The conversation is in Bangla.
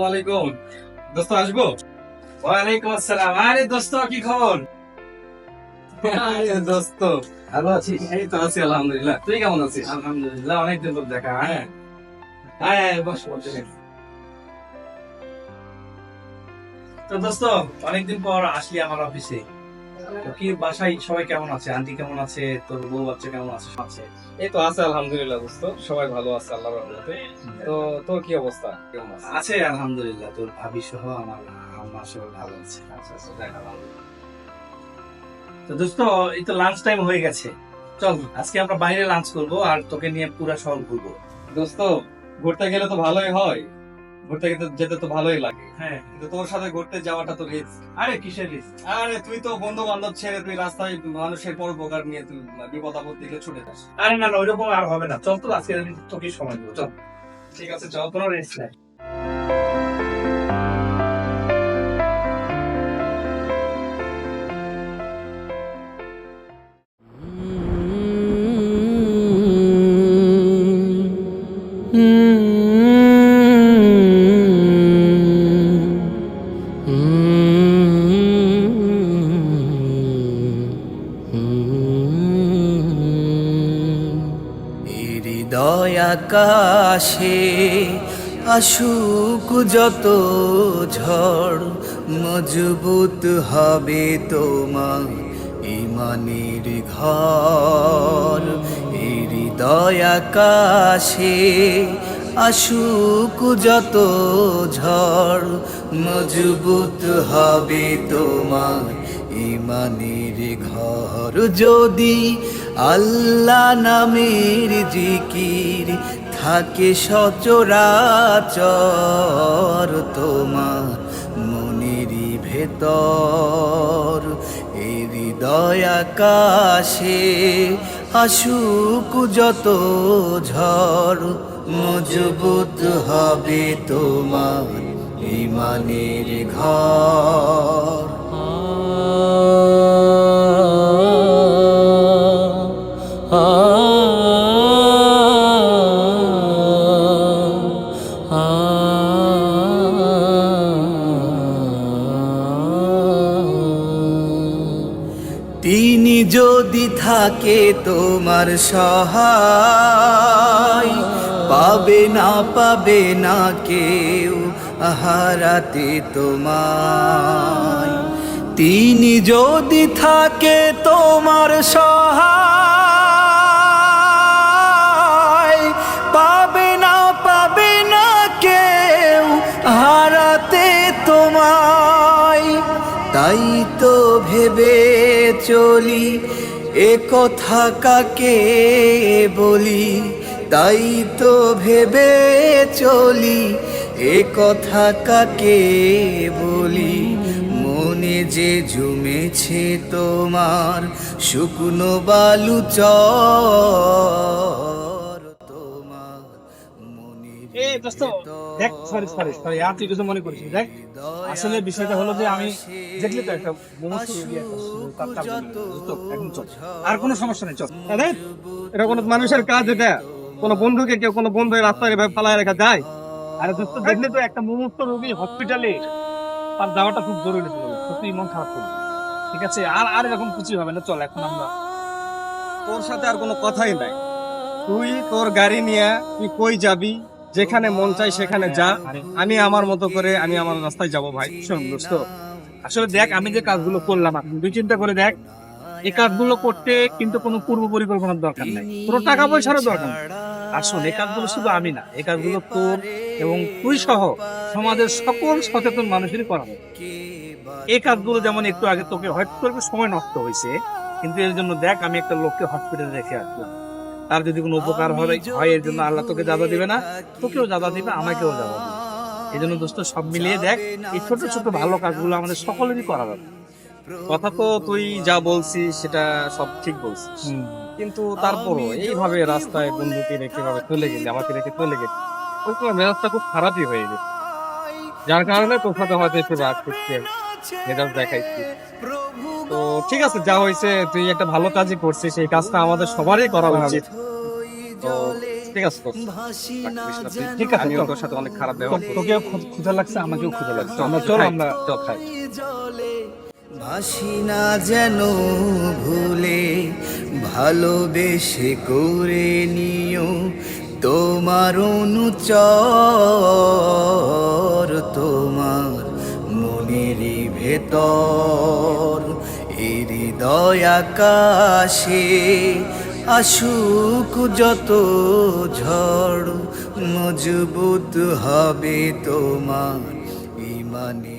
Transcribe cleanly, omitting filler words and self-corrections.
আলাইকুম। দোস্ত আসবো? ওয়ালাইকুম আসসালাম। আরে দোস্ত কি খবর? আরে দোস্ত ভালো আছিস? এই তো আছি আলহামদুলিল্লাহ। তুই কেমন আছিস? আলহামদুলিল্লাহ, অনেকদিন পর দেখা। হ্যাঁ আয় আয় বস বস। তো দোস্ত, অনেকদিন পর আসলি আমার অফিসে। তো কি বাসায় সবাই কেমন আছে? আন্টি কেমন আছে? তোর বউ বাচ্চা কেমন আছে? এই তো আছে আলহামদুলিল্লাহ দোস্ত, সবাই ভালো আছে আল্লাহর রহমতে। তো তোর কি অবস্থা, কেমন আছে? আছে আলহামদুলিল্লাহ। তোর ভাবি সহ আমার আম্মা সবাই ভালো আছে। আচ্ছা আচ্ছা, যাক আলহামদুলিল্লাহ। তো দোস্ত, এই তো লাঞ্চ টাইম হয়ে গেছে। চল আজকে আমরা বাইরে লাঞ্চ করব আর তোকে নিয়ে পুরা শহর ঘুরবো। দোস্ত, ঘুরতে গেলে তো ভালোই হয়, ঘুরতে যেতে তো ভালোই লাগে, হ্যাঁ। কিন্তু তোর সাথে ঘুরতে যাওয়াটা তো রিস্ক। আরে কিসের রিস্ক? আরে তুই তো বন্ধু বান্ধব ছেড়ে তুই রাস্তায় মানুষের পরোপকার নিয়ে তুই বিপদ আপদ দিলে ছুটে যাস। আরে না না, ওইরকম আর হবে না। চল তো আজকে আমি তোকে সময় দেবো। চল, ঠিক আছে, চল। কোনো রিস্ক নাই। হৃদয় আকাশে আসুক যত ঝড়, মজবুত হবে তোমার ইমানের ঘর। হৃদয় আকাশে আসুক যত ঝড়, মজবুত হবে তোমার ইমানের ঘর। যদি আল্লাহ নামের জিকির থাকে সচরাচর তোমার মনেরই ভেতর, এই হৃদয় আকাশে আসুক যত ঝড়, মজবুত হবে তোমার ইমানের ঘর। তিনি যদি থাকে তোমার সহায়, পাবে না কেউ হারাতে তোমায়। তিনি যদি থাকে তোমার সহায়, পাবে না কেউ হারাতে তোমায়। তাই তো ভেবে চলি এ কথা কাকে বলি, তাই তো ভেবে চলি এ কথা কাকে বলি। মনে যে জমেছে তোমার শুকনো বালু চর, তোমার মনের এই দোস্ত, দেখ, সরি সরি সরি, আর তুই কিছু মনে করিস না। দেখ, আসলে বিষয়টা হলো যে আমি দেখলি তো একটা মুমূর্ষু রোগী একটা তার দোস্ত, এখন চল, আর কোনো সমস্যা নেই, চল। দেখ, এটা কোনো মানুষের কাজ? এটা কোনো বন্ধুকে কেউ কোনো বন্ধু রাস্তায় এভাবে ফালায় রাখা যায়? আরে দোস্ত, দেখলি তো একটা মুমূর্ষু রোগী হসপিটালে, তার যাওয়াটা খুব জরুরি ছিল। সত্যি মন খারাপ করবে। ঠিক আছে, আর আর এরকম কিছু হবে না। চল এখন আমরা, তোর সাথে আর কোনো কথাই নাই। তুই তোর গাড়ি নিয়ে তুই কই যাবি, যেখানে মন চাই সেখানে যা। আমি আমার মতো করে আমি আমার রাস্তায় যাব ভাই। শোন দোস্ত, আসলে দেখ, আমি যে কাজগুলো করলাম, আপনি দুই চিন্তা করে দেখ, এই কাজগুলো করতে কিন্তু কোনো পূর্ব পরিকল্পনার দরকার নেই, কোনো টাকা পয়সারও দরকার নেই। আসুন, এই কাজগুলো শুধু আমি না, এই কাজগুলো তোর এবং তুই সহ সমাজের সকল সচেতন মানুষেরই করা হবে। এই কাজগুলো যেমন একটু আগে তোকে হয়তো তোর একটু সময় নষ্ট হয়েছে, কিন্তু এর জন্য দেখ, আমি একটা লোককে হসপিটালে রেখে আসলাম। তার যদি কোনো উপকার হয় এর জন্য আল্লাহ তোকে যাদা দিবে না, তোকেও যাদা দিবে, আমাকেও যাদা দিবে। এই জন্য দোস্ত, সব মিলিয়ে দেখ, এই ছোট ছোট ভালো কাজগুলো আমাদের সকলেরই করা যাবে। কথা তো তুই যা বলছিস সেটা সব ঠিক বলছিস, কিন্তু তারপরও এইভাবে রাস্তায় বন্ধুকে রেখে ভাবে চলে গেলি, আমাকে রেখে চলে গেলি, ওই তোমার মেজাজটা খুব খারাপই হয়ে গেছে। যার কারণে তোর সাথে হয়তো একটু রাগ করছি, মেজাজ দেখাইছি। তো ঠিক আছে, যা হয়েছে, তুই একটা ভালো কাজই করছিস, এই কাজটা আমাদের সবারই করা উচিত। তো ঠিক আছে দোস্ত, ভাসি না রাখিস না তুই। যেন ঠিক আছে, আমিও চল। তোর সাথে অনেক খারাপ ব্যবহার করি। তোকেও ক্ষুধা লাগছে, আমাকেও ক্ষুধা লাগছে, আমরা চল, চল খাই, আমরা চল খাই। জলে ভাসি না যেন ভুলে ভালোবেসে করে নিও তোমার অনুচর তোমার মনেরই ভেতর এই হৃদয় আকাশে আসুক যত ঝড় মজবুত হবে তোমার ইমানে